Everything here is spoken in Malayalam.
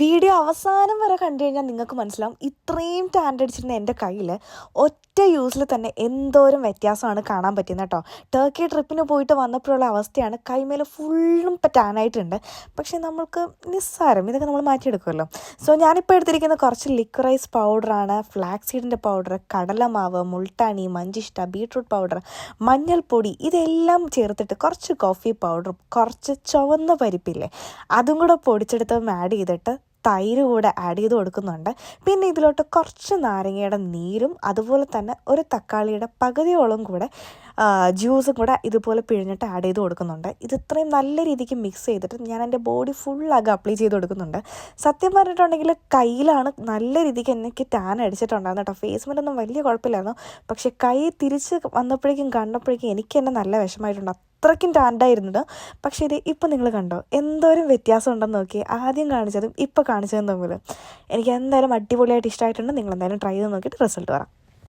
വീഡിയോ അവസാനം വരെ കണ്ടു കഴിഞ്ഞാൽ നിങ്ങൾക്ക് മനസ്സിലാവും ഇത്രയും ടാൻ അടിച്ചിരുന്ന എൻ്റെ കയ്യിൽ ഒറ്റ യൂസിൽ തന്നെ എന്തോരം വ്യത്യാസമാണ് കാണാൻ പറ്റുന്നത് കേട്ടോ. ടർക്കി ട്രിപ്പിന് പോയിട്ട് വന്നപ്പോഴുള്ള അവസ്ഥയാണ്. കൈമേൽ ഫുള്ളും ഇപ്പം ടാനായിട്ടുണ്ട്. പക്ഷേ നമ്മൾക്ക് നിസ്സാരം, ഇതൊക്കെ നമ്മൾ മാറ്റിയെടുക്കുമല്ലോ. സോ ഞാനിപ്പോൾ എടുത്തിരിക്കുന്ന കുറച്ച് ലിക്വറൈസ് പൗഡറാണ്, ഫ്ലാക്സ് സീഡിൻ്റെ പൗഡർ, കടലമാവ്, മുൾട്ടാണി, മഞ്ചിഷ്ട, ബീട്രൂട്ട് പൗഡർ, മഞ്ഞൾപ്പൊടി, ഇതെല്ലാം ചേർത്തിട്ട് കുറച്ച് കോഫി പൗഡറും കുറച്ച് ചുവന്ന പരിപ്പില്ലേ അതും കൂടെ പൊടിച്ചെടുത്ത് ആഡ് ചെയ്തിട്ട് തൈര് കൂടെ ആഡ് ചെയ്ത് കൊടുക്കുന്നുണ്ട്. പിന്നെ ഇതിലോട്ട് കുറച്ച് നാരങ്ങയുടെ നീരും അതുപോലെ തന്നെ ഒരു തക്കാളിയുടെ പകുതിയോളം കൂടെ ജ്യൂസും കൂടെ ഇതുപോലെ പിഴിഞ്ഞിട്ട് ആഡ് ചെയ്ത് കൊടുക്കുന്നുണ്ട്. ഇത് ഇത്രയും നല്ല രീതിക്ക് മിക്സ് ചെയ്തിട്ട് ഞാൻ എൻ്റെ ബോഡി ഫുള്ളാകെ അപ്ലൈ ചെയ്ത് കൊടുക്കുന്നുണ്ട്. സത്യം പറഞ്ഞിട്ടുണ്ടെങ്കിൽ കയ്യിലാണ് നല്ല രീതിക്ക് എനിക്ക് ടാൻ അടിച്ചിട്ടുണ്ടായിരുന്നു കേട്ടോ. ഫേസ്മെൻ്റൊന്നും വലിയ കുഴപ്പമില്ലായിരുന്നു. പക്ഷേ കൈ തിരിച്ച് വന്നപ്പോഴേക്കും കണ്ടപ്പോഴേക്കും എനിക്ക് തന്നെ നല്ല വിഷമമായിട്ടുണ്ട്. അത്രയ്ക്കും ടാൻഡായിരുന്നത്. പക്ഷേ ഇത് ഇപ്പം നിങ്ങൾ കണ്ടോ എന്തോരം വ്യത്യാസം ഉണ്ടെന്ന് നോക്കി. ആദ്യം കാണിച്ചതും ഇപ്പം കാണിച്ചതും തമ്മിൽ എനിക്ക് എന്തായാലും അടിപൊളിയായിട്ട് ഇഷ്ടമായിട്ടുണ്ട്. നിങ്ങൾ എന്തായാലും ട്രൈ ചെയ്ത് നോക്കിയിട്ട് റിസൾട്ട് പറയാം.